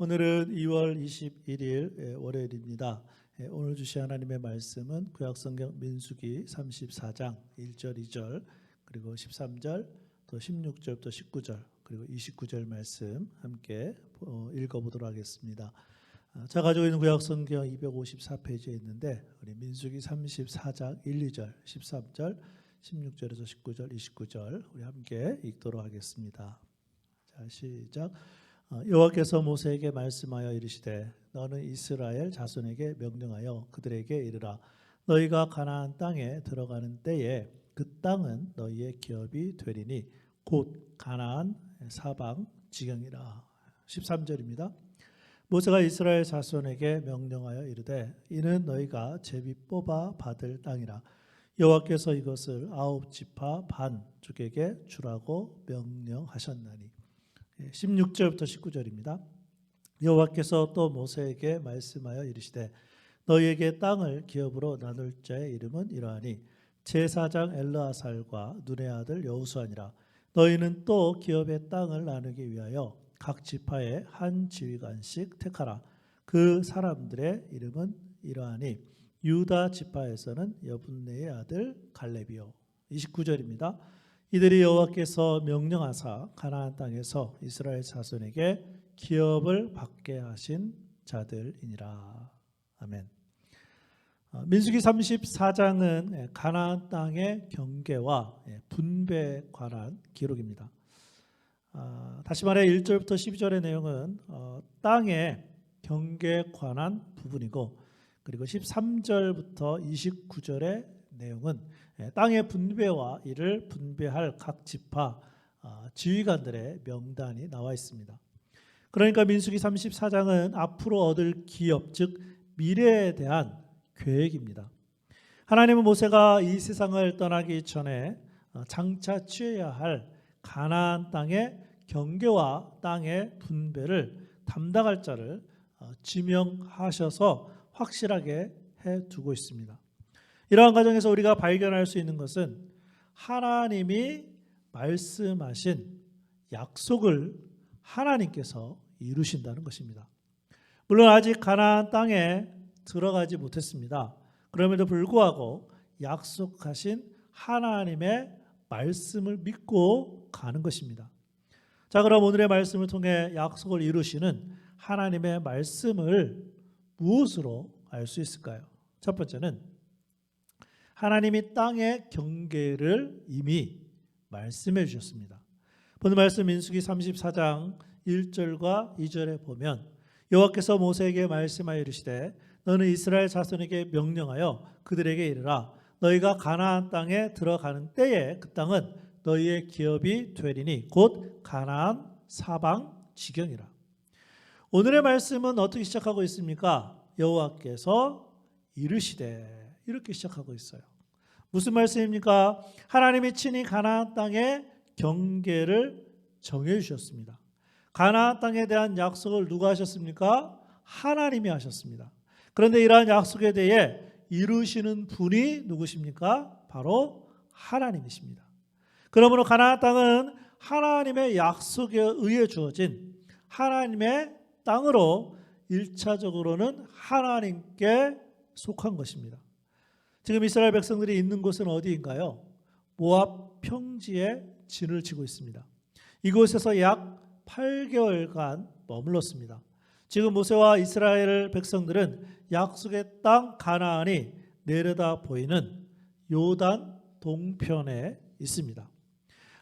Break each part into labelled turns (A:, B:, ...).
A: 오늘은 2월 21일 월요일입니다. 오늘 주신 하나님의 말씀은 구약성경 민수기 34장 1절 2절 그리고 13절 또 16절부터 19절 그리고 29절 말씀 함께 읽어보도록 하겠습니다. 제가 가지고 있는 구약성경 254페이지에 있는데 우리 민수기 34장 1, 2절 13절 16절에서 19절 29절 우리 함께 읽도록 하겠습니다. 자, 시작. 여호와께서 모세에게 말씀하여 이르시되 너는 이스라엘 자손에게 명령하여 그들에게 이르라. 너희가 가나안 땅에 들어가는 때에 그 땅은 너희의 기업이 되리니 곧 가나안 사방 지경이라. 13절입니다. 모세가 이스라엘 자손에게 명령하여 이르되 이는 너희가 제비 뽑아 받을 땅이라. 여호와께서 이것을 9지파 반족에게 주라고 명령하셨나니. 16절부터 19절입니다. 여호와께서 또 모세에게 말씀하여 이르시되 너희에게 땅을 기업으로 나눌 자의 이름은 이러하니 제사장 엘르아살과 눈의 아들 여호수아니라. 너희는 또 기업의 땅을 나누기 위하여 각 지파의 한 지휘관씩 택하라. 그 사람들의 이름은 이러하니 유다 지파에서는 여분네의 아들 갈렙이요. 29절입니다. 이들이 여호와께서 명령하사 가나안 땅에서 이스라엘 자손에게 기업을 받게 하신 자들이니라. 아멘. 민수기 34장은 가나안 땅의 경계와 분배에 관한 기록입니다. 다시 말해 1절부터 12절의 내용은 땅의 경계에 관한 부분이고 그리고 13절부터 29절의 내용은 땅의 분배와 이를 분배할 각 지파 지휘관들의 명단이 나와 있습니다. 그러니까 민수기 34장은 앞으로 얻을 기업, 즉 미래에 대한 계획입니다. 하나님은 모세가 이 세상을 떠나기 전에 장차 취해야 할 가나안 땅의 경계와 땅의 분배를 담당할 자를 지명하셔서 확실하게 해두고 있습니다. 이러한 과정에서 우리가 발견할 수 있는 것은 하나님이 말씀하신 약속을 하나님께서 이루신다는 것입니다. 물론 아직 가나안 땅에 들어가지 못했습니다. 그럼에도 불구하고 약속하신 하나님의 말씀을 믿고 가는 것입니다. 자, 그럼 오늘의 말씀을 통해 약속을 이루시는 하나님의 말씀을 무엇으로 알 수 있을까요? 첫 번째는 하나님이 땅의 경계를 이미 말씀해 주셨습니다. 본문 말씀 민수기 34장 1절과 2절에 보면 여호와께서 모세에게 말씀하여 이르시되 너는 이스라엘 자손에게 명령하여 그들에게 이르라. 너희가 가나안 땅에 들어가는 때에 그 땅은 너희의 기업이 되리니 곧 가나안 사방 지경이라. 오늘의 말씀은 어떻게 시작하고 있습니까? 여호와께서 이르시되 이렇게 시작하고 있어요. 무슨 말씀입니까? 하나님이 친히 가나안 땅의 경계를 정해 주셨습니다. 가나안 땅에 대한 약속을 누가 하셨습니까? 하나님이 하셨습니다. 그런데 이러한 약속에 대해 이루시는 분이 누구십니까? 바로 하나님이십니다. 그러므로 가나안 땅은 하나님의 약속에 의해 주어진 하나님의 땅으로 1차적으로는 하나님께 속한 것입니다. 지금 이스라엘 백성들이 있는 곳은 어디인가요? 모압 평지에 진을 치고 있습니다. 이곳에서 약 8개월간 머물렀습니다. 지금 모세와 이스라엘 백성들은 약속의 땅 가나안이 내려다 보이는 요단 동편에 있습니다.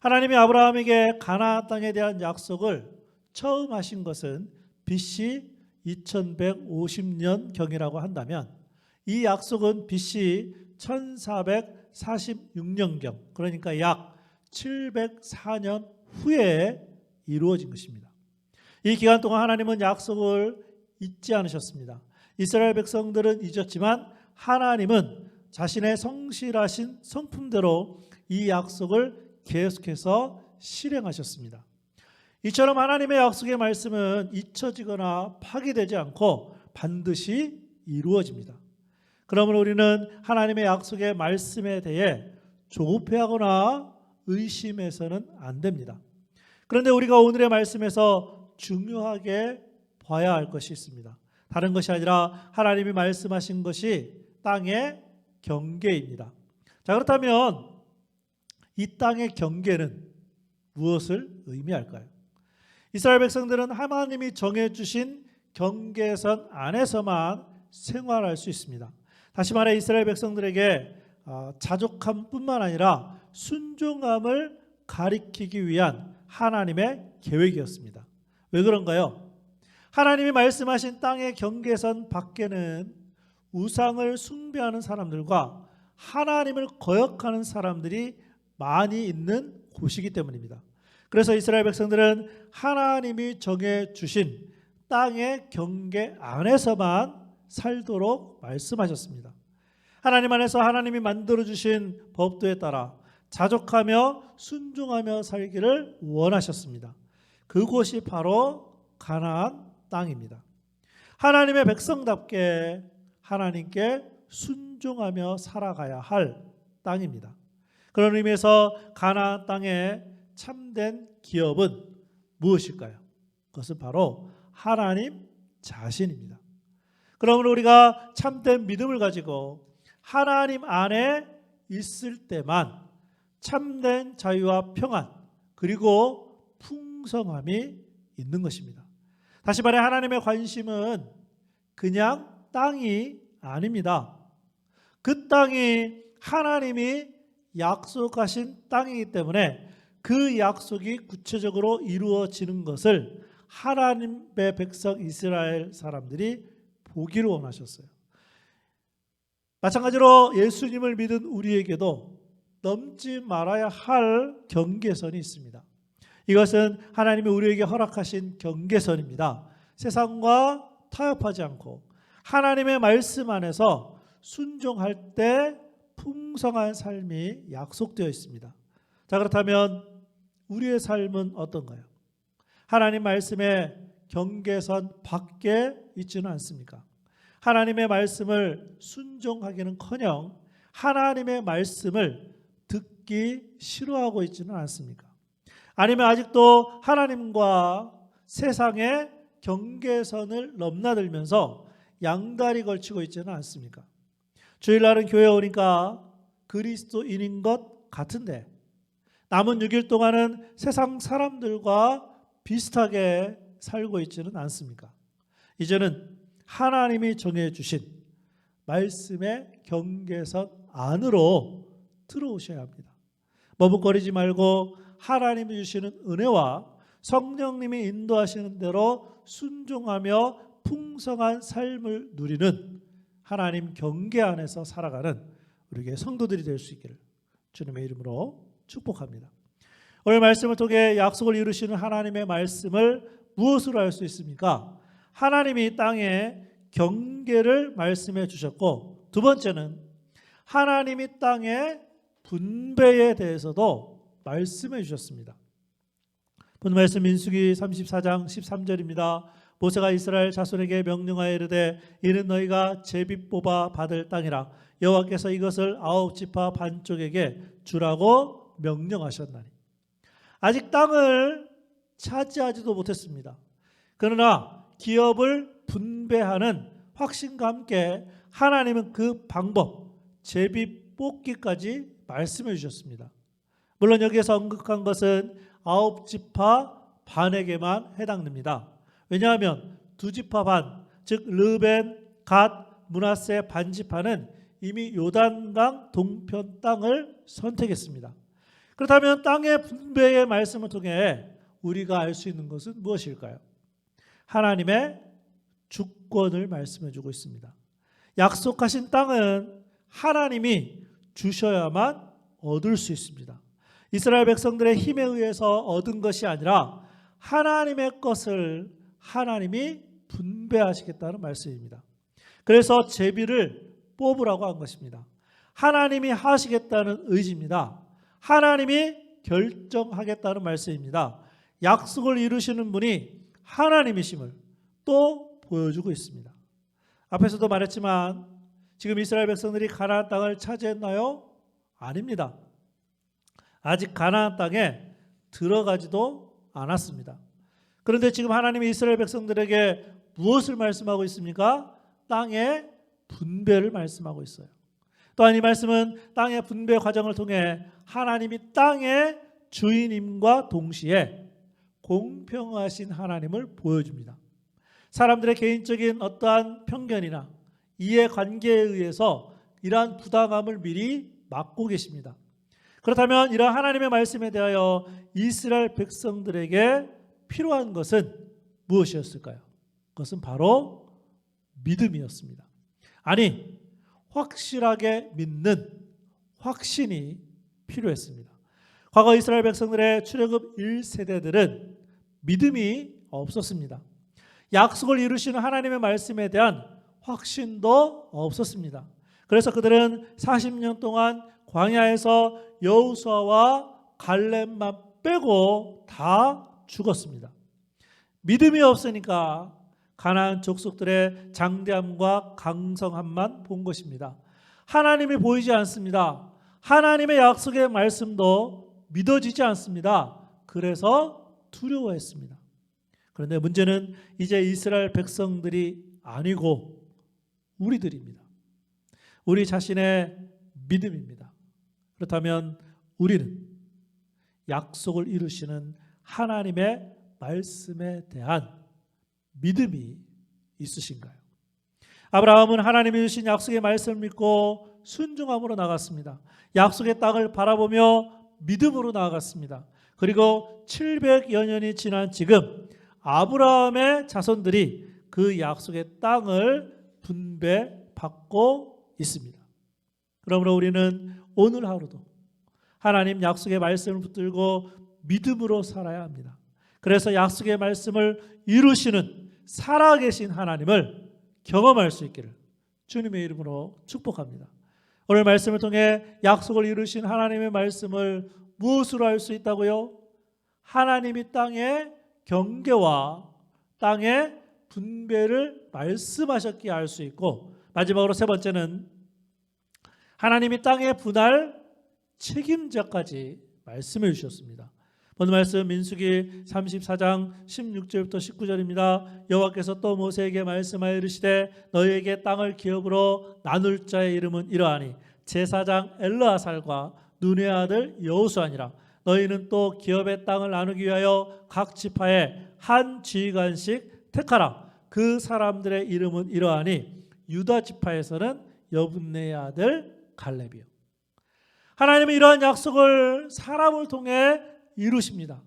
A: 하나님이 아브라함에게 가나안 땅에 대한 약속을 처음 하신 것은 BC 2150년경이라고 한다면 이 약속은 BC 1446년경 그러니까 약 704년 후에 이루어진 것입니다. 이 기간 동안 하나님은 약속을 잊지 않으셨습니다. 이스라엘 백성들은 잊었지만 하나님은 자신의 성실하신 성품대로 이 약속을 계속해서 실행하셨습니다. 이처럼 하나님의 약속의 말씀은 잊혀지거나 파기되지 않고 반드시 이루어집니다. 그러므로 우리는 하나님의 약속의 말씀에 대해 조급해하거나 의심해서는 안 됩니다. 그런데 우리가 오늘의 말씀에서 중요하게 봐야 할 것이 있습니다. 다른 것이 아니라 하나님이 말씀하신 것이 땅의 경계입니다. 자, 그렇다면 이 땅의 경계는 무엇을 의미할까요? 이스라엘 백성들은 하나님이 정해주신 경계선 안에서만 생활할 수 있습니다. 다시 말해 이스라엘 백성들에게 자족함뿐만 아니라 순종함을 가리키기 위한 하나님의 계획이었습니다. 왜 그런가요? 하나님이 말씀하신 땅의 경계선 밖에는 우상을 숭배하는 사람들과 하나님을 거역하는 사람들이 많이 있는 곳이기 때문입니다. 그래서 이스라엘 백성들은 하나님이 정해주신 땅의 경계 안에서만 살도록 말씀하셨습니다. 하나님 안에서 하나님이 만들어주신 법도에 따라 자족하며 순종하며 살기를 원하셨습니다. 그곳이 바로 가나안 땅입니다. 하나님의 백성답게 하나님께 순종하며 살아가야 할 땅입니다. 그런 의미에서 가나안 땅의 참된 기업은 무엇일까요? 그것은 바로 하나님 자신입니다. 그러므로 우리가 참된 믿음을 가지고 하나님 안에 있을 때만 참된 자유와 평안 그리고 풍성함이 있는 것입니다. 다시 말해 하나님의 관심은 그냥 땅이 아닙니다. 그 땅이 하나님이 약속하신 땅이기 때문에 그 약속이 구체적으로 이루어지는 것을 하나님의 백성 이스라엘 사람들이 보기를 원하셨어요. 마찬가지로 예수님을 믿은 우리에게도 넘지 말아야 할 경계선이 있습니다. 이것은 하나님이 우리에게 허락하신 경계선입니다. 세상과 타협하지 않고 하나님의 말씀 안에서 순종할 때 풍성한 삶이 약속되어 있습니다. 자, 그렇다면 우리의 삶은 어떤가요? 하나님 말씀의 경계선 밖에 있지는 않습니까? 하나님의 말씀을 순종하기는커녕 하나님의 말씀을 듣기 싫어하고 있지는 않습니까? 아니면 아직도 하나님과 세상의 경계선을 넘나들면서 양다리 걸치고 있지는 않습니까? 주일날은 교회 오니까 그리스도인인 것 같은데 남은 6일 동안은 세상 사람들과 비슷하게 살고 있지는 않습니까? 이제는 하나님이 정해주신 말씀의 경계선 안으로 들어오셔야 합니다. 머뭇거리지 말고 하나님이 주시는 은혜와 성령님이 인도하시는 대로 순종하며 풍성한 삶을 누리는 하나님 경계 안에서 살아가는 우리에게 성도들이 될 수 있기를 주님의 이름으로 축복합니다. 오늘 말씀을 통해 약속을 이루시는 하나님의 말씀을 무엇으로 알 수 있습니까? 하나님이 땅에 경계를 말씀해 주셨고, 두 번째는 하나님이 땅의 분배에 대해서도 말씀해 주셨습니다. 본 말씀 민수기 34장 13절입니다. 모세가 이스라엘 자손에게 명령하여 이르되 이는 너희가 제비 뽑아 받을 땅이라 여호와께서 이것을 9지파 반쪽에게 주라고 명령하셨나니. 아직 땅을 차지하지도 못했습니다. 그러나 기업을 분배하는 확신과 함께 하나님은 그 방법, 제비 뽑기까지 말씀해 주셨습니다. 물론 여기에서 언급한 것은 9지파 반에게만 해당됩니다. 왜냐하면 2지파 반, 즉 르벤, 갓, 므낫세 반지파는 이미 요단강 동편 땅을 선택했습니다. 그렇다면 땅의 분배의 말씀을 통해 우리가 알 수 있는 것은 무엇일까요? 하나님의 주권을 말씀해 주고 있습니다. 약속하신 땅은 하나님이 주셔야만 얻을 수 있습니다. 이스라엘 백성들의 힘에 의해서 얻은 것이 아니라 하나님의 것을 하나님이 분배하시겠다는 말씀입니다. 그래서 제비를 뽑으라고 한 것입니다. 하나님이 하시겠다는 의지입니다. 하나님이 결정하겠다는 말씀입니다. 약속을 이루시는 분이 하나님이심을 또 보여주고 있습니다. 앞에서도 말했지만 지금 이스라엘 백성들이 가나안 땅을 차지했나요? 아닙니다. 아직 가나안 땅에 들어가지도 않았습니다. 그런데 지금 하나님이 이스라엘 백성들에게 무엇을 말씀하고 있습니까? 땅의 분배를 말씀하고 있어요. 또한 이 말씀은 땅의 분배 과정을 통해 하나님이 땅의 주인임과 동시에 공평하신 하나님을 보여줍니다. 사람들의 개인적인 어떠한 편견이나 이해관계에 의해서 이러한 부당함을 미리 막고 계십니다. 그렇다면 이러한 하나님의 말씀에 대하여 이스라엘 백성들에게 필요한 것은 무엇이었을까요? 그것은 바로 믿음이었습니다. 아니, 확실하게 믿는 확신이 필요했습니다. 과거 이스라엘 백성들의 출애굽 1세대들은 믿음이 없었습니다. 약속을 이루시는 하나님의 말씀에 대한 확신도 없었습니다. 그래서 그들은 40년 동안 광야에서 여호수아와 갈렙만 빼고 다 죽었습니다. 믿음이 없으니까 가나안 족속들의 장대함과 강성함만 본 것입니다. 하나님이 보이지 않습니다. 하나님의 약속의 말씀도 믿어지지 않습니다. 그래서 두려워했습니다. 그런데 문제는 이제 이스라엘 백성들이 아니고 우리들입니다. 우리 자신의 믿음입니다. 그렇다면 우리는 약속을 이루시는 하나님의 말씀에 대한 믿음이 있으신가요? 아브라함은 하나님이 주신 약속의 말씀을 믿고 순종함으로 나갔습니다. 약속의 땅을 바라보며 믿음으로 나아갔습니다. 그리고 700여 년이 지난 지금 아브라함의 자손들이 그 약속의 땅을 분배받고 있습니다. 그러므로 우리는 오늘 하루도 하나님 약속의 말씀을 붙들고 믿음으로 살아야 합니다. 그래서 약속의 말씀을 이루시는 살아계신 하나님을 경험할 수 있기를 주님의 이름으로 축복합니다. 오늘 말씀을 통해 약속을 이루신 하나님의 말씀을 무엇으로 알 수 있다고요? 하나님이 땅의 경계와 땅의 분배를 말씀하셨기에 알 수 있고, 마지막으로 세 번째는 하나님이 땅의 분할 책임자까지 말씀해 주셨습니다. 오늘 말씀 민수기 34장 16절부터 19절입니다. 여호와께서 또 모세에게 말씀하여 이르시되 너희에게 땅을 기업으로 나눌 자의 이름은 이러하니 제사장 엘르아살과 눈의 아들 여호수아니라. 너희는 또 기업의 땅을 나누기 위하여 각 지파에 한 지휘관씩 택하라. 그 사람들의 이름은 이러하니 유다 지파에서는 여분네의 아들 갈렙이요. 하나님은 이러한 약속을 사람을 통해 이루십니다.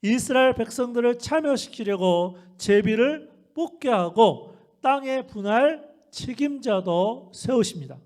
A: 이스라엘 백성들을 참여시키려고 제비를 뽑게 하고 땅의 분할 책임자도 세우십니다.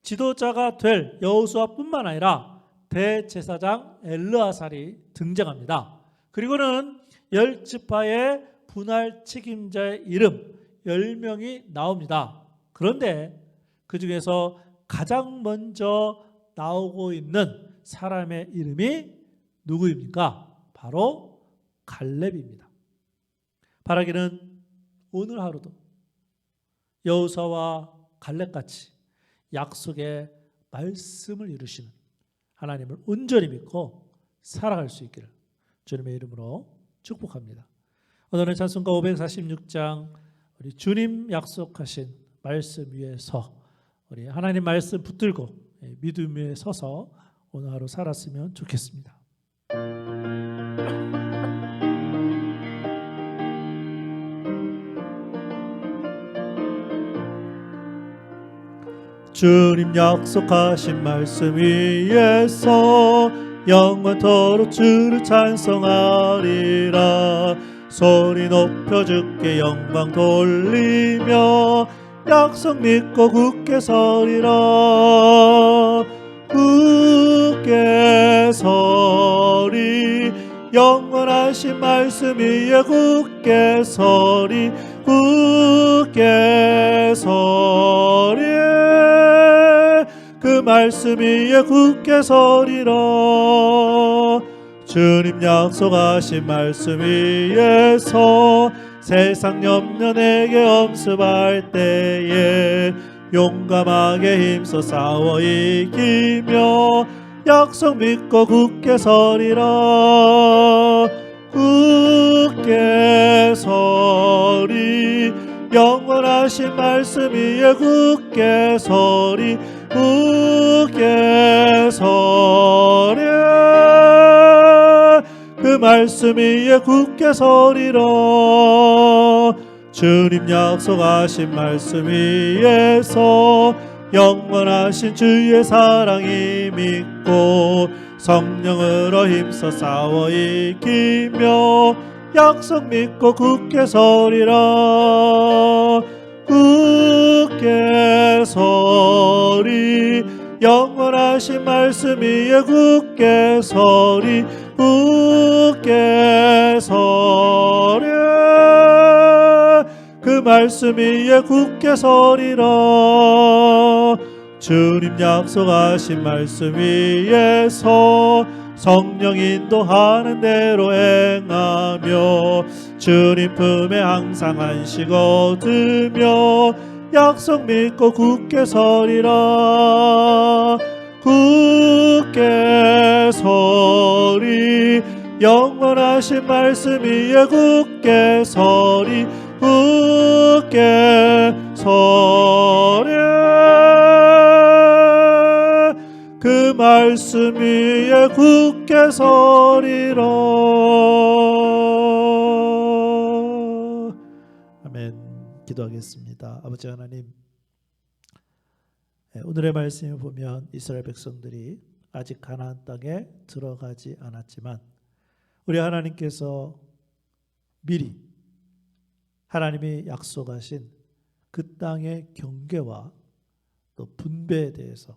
A: 지도자가 될 여호수아뿐만 아니라 대제사장 엘르아살이 등장합니다. 그리고는 10지파의 분할 책임자의 이름 10명이 나옵니다. 그런데 그 중에서 가장 먼저 나오고 있는 사람의 이름이 누구입니까? 바로 갈렙입니다. 바라기는 오늘 하루도 여호수아와 갈렙같이 약속의 말씀을 이루시는 하나님을 온전히 믿고 살아갈 수 있기를 주님의 이름으로 축복합니다. 오늘은 찬송가 546장 우리 주님 약속하신 말씀 위에서 우리 하나님 말씀 붙들고 믿음 위에 서서 오늘 하루 살았으면 좋겠습니다. 주님 약속하신 말씀 위에서 영원토록 주를 찬송하리라. 소리 높여 주께 영광 돌리며 약속 믿고 굳게 서리라. 굳게 서리 영원하신 말씀 위에 굳게 서리 굳게 서리 그 말씀 위에 굳게 서리라. 주님 약속하신 말씀 위에서 세상 염려 내게 엄습할 때에 용감하게 힘써 싸워 이기며 약속 믿고 굳게 서리라. 굳게 서리 영원하신 말씀 위에 굳게 서리 굳게 서랴 그 말씀 위에 굳게 서리라 주님 약속하신 말씀 위에서 영원하신 주의 사랑이 믿고 성령으로 힘써 싸워 이기며 약속 믿고 굳게 서리라 굳게 서리 영원하신 말씀 위에 굳게 서리 굳게 서랴 그 말씀 위에 굳게 서리라 주님 약속하신 말씀 위에서 성령 인도하는 대로 행하며 주님 품에 항상 안식 얻으며 약속 믿고 굳게 서리라 굳게 서리 영원하신 말씀 위에 굳게 서리 굳게 서랴 그 말씀 위에 굳게 서리라 아멘. 기도하겠습니다. 아버지 하나님, 오늘의 말씀을 보면 이스라엘 백성들이 아직 가나안 땅에 들어가지 않았지만 우리 하나님께서 미리 하나님이 약속하신 그 땅의 경계와 또 분배에 대해서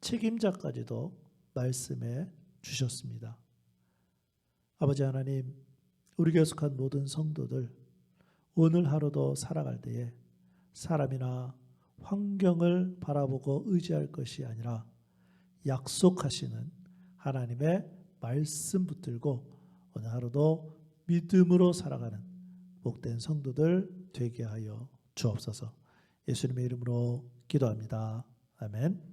A: 책임자까지도 말씀해 주셨습니다. 아버지 하나님, 우리 교회 속한 모든 성도들 오늘 하루도 살아갈 때에 사람이나 환경을 바라보고 의지할 것이 아니라 약속하시는 하나님의 말씀 붙들고 오늘 하루도 믿음으로 살아가는 복된 성도들 되게 하여 주옵소서. 예수님의 이름으로 기도합니다. 아멘.